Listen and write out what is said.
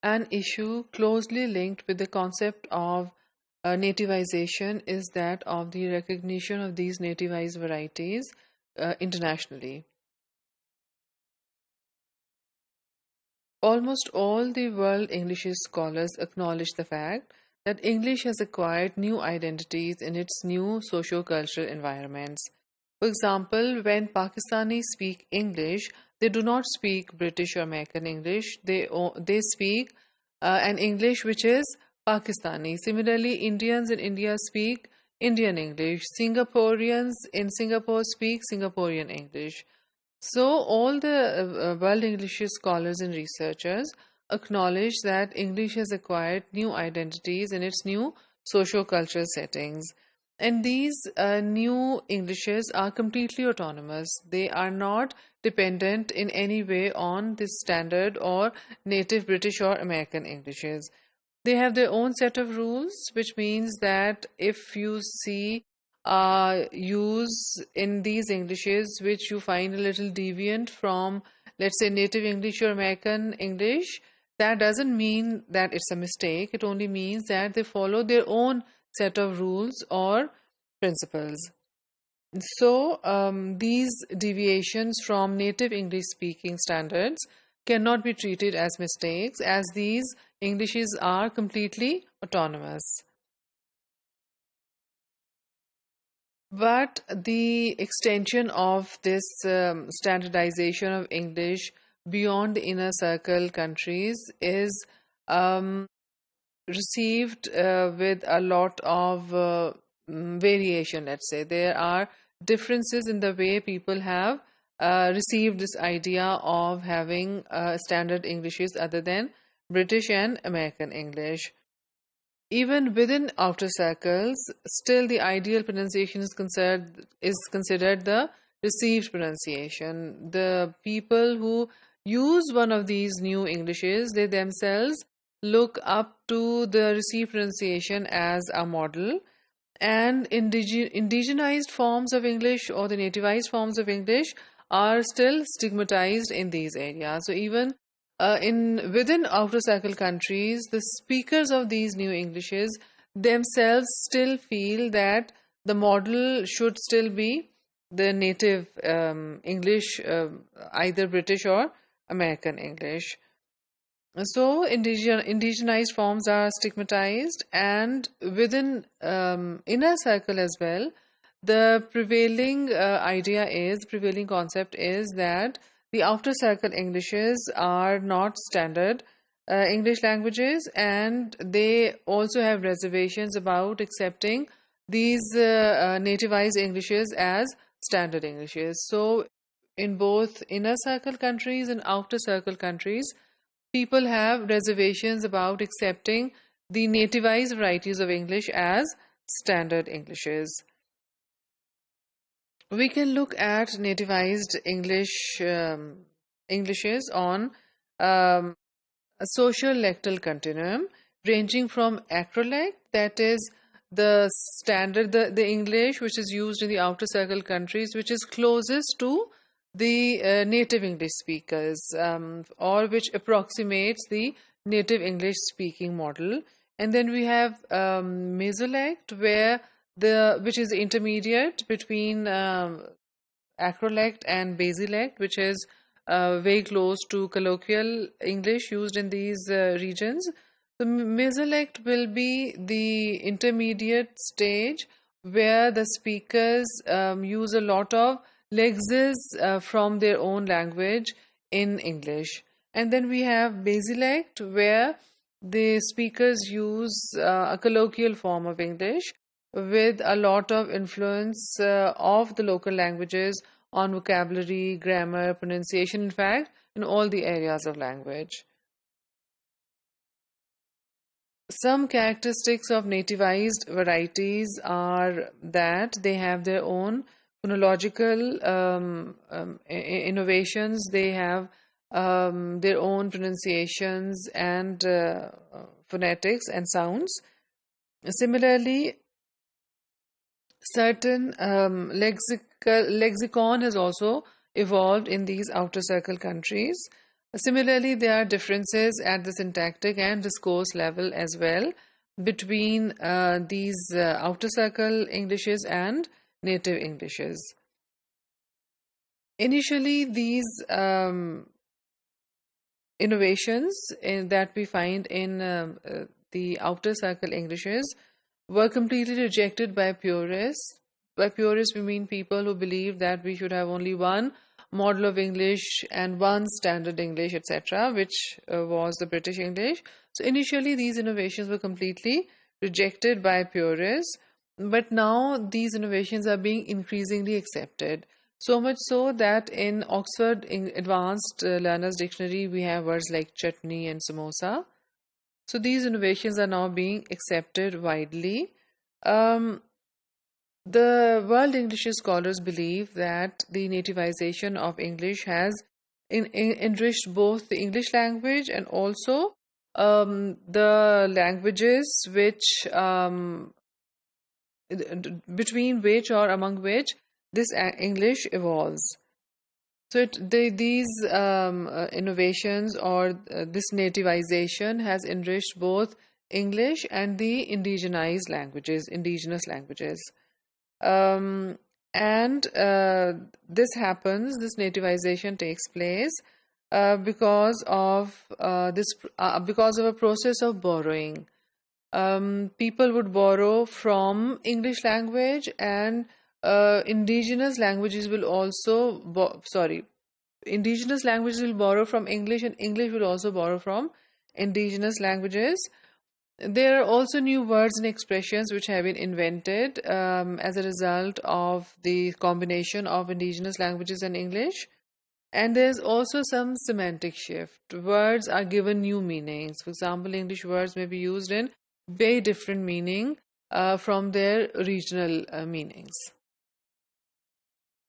An issue closely linked with the concept of nativization is that of the recognition of these nativized varieties internationally. Almost all the world English scholars acknowledge the fact that English has acquired new identities in its new socio-cultural environments. For example, when Pakistanis speak English, they do not speak British or American English. They speak an English which is Pakistani. Similarly, Indians in India speak Indian English. Singaporeans in Singapore speak Singaporean English. So, all the world English scholars and researchers acknowledge that English has acquired new identities in its new socio-cultural settings. And these new Englishes are completely autonomous. They are not dependent in any way on the standard or native British or American Englishes. They have their own set of rules, which means that if you see use in these Englishes which you find a little deviant from, let's say, native English or American English, that doesn't mean that it's a mistake. It only means that they follow their own set of rules or principles. So, these deviations from native English speaking standards cannot be treated as mistakes, as these Englishes are completely autonomous. But the extension of this standardization of English beyond the inner circle countries is received with a lot of variation, let's say. There are differences in the way people have received this idea of having standard Englishes other than British and American English. Even within outer circles, still the ideal pronunciation is considered the received pronunciation. The people who use one of these new Englishes, they themselves look up to the received pronunciation as a model, and indigenized forms of English or the nativized forms of English are still stigmatized in these areas. So even in within outer circle countries, the speakers of these new Englishes themselves still feel that the model should still be the native English, either British or American English. So, indigenized forms are stigmatized, and within inner circle as well, the prevailing concept is that the outer circle Englishes are not standard English languages, and they also have reservations about accepting these nativized Englishes as standard Englishes. So, in both inner circle countries and outer circle countries, people have reservations about accepting the nativized varieties of English as standard Englishes. We can look at nativized Englishes on a social lectal continuum ranging from acrolect, that is the standard, the English which is used in the outer circle countries, which is closest to the native English speakers, or which approximates the native English speaking model. And then we have mesolect, which is intermediate between acrolect and basilect, which is very close to colloquial English used in these regions. The mesolect will be the intermediate stage where the speakers use a lot of lexes from their own language in English. And then we have basilect, where the speakers use a colloquial form of English with a lot of influence of the local languages on vocabulary, grammar, pronunciation, in fact, in all the areas of language. Some characteristics of nativized varieties are that they have their own phonological innovations, they have their own pronunciations and phonetics and sounds. Similarly, certain lexicon has also evolved in these outer circle countries. Similarly, there are differences at the syntactic and discourse level as well between these outer circle Englishes and native Englishes. Initially, these innovations that we find in the outer circle Englishes were completely rejected by purists. By purists, we mean people who believe that we should have only one model of English and one standard English, etc., which was the British English. So initially, these innovations were completely rejected by purists, but now these innovations are being increasingly accepted. So much so that in Oxford Advanced Learners Dictionary, we have words like chutney and samosa. So these innovations are now being accepted widely. The World English scholars believe that the nativization of English has enriched both the English language and also the languages which between which or among which this English evolves. So these innovations or this nativization has enriched both English and the indigenous languages. And this happens, this nativization takes place because of because of a process of borrowing. People would borrow from English language, and indigenous languages will also indigenous languages will borrow from English, and English will also borrow from indigenous languages. There are also new words and expressions which have been invented as a result of the combination of indigenous languages and English. And there's also some semantic shift. Words are given new meanings. For example, English words may be used in very different meaning from their original meanings.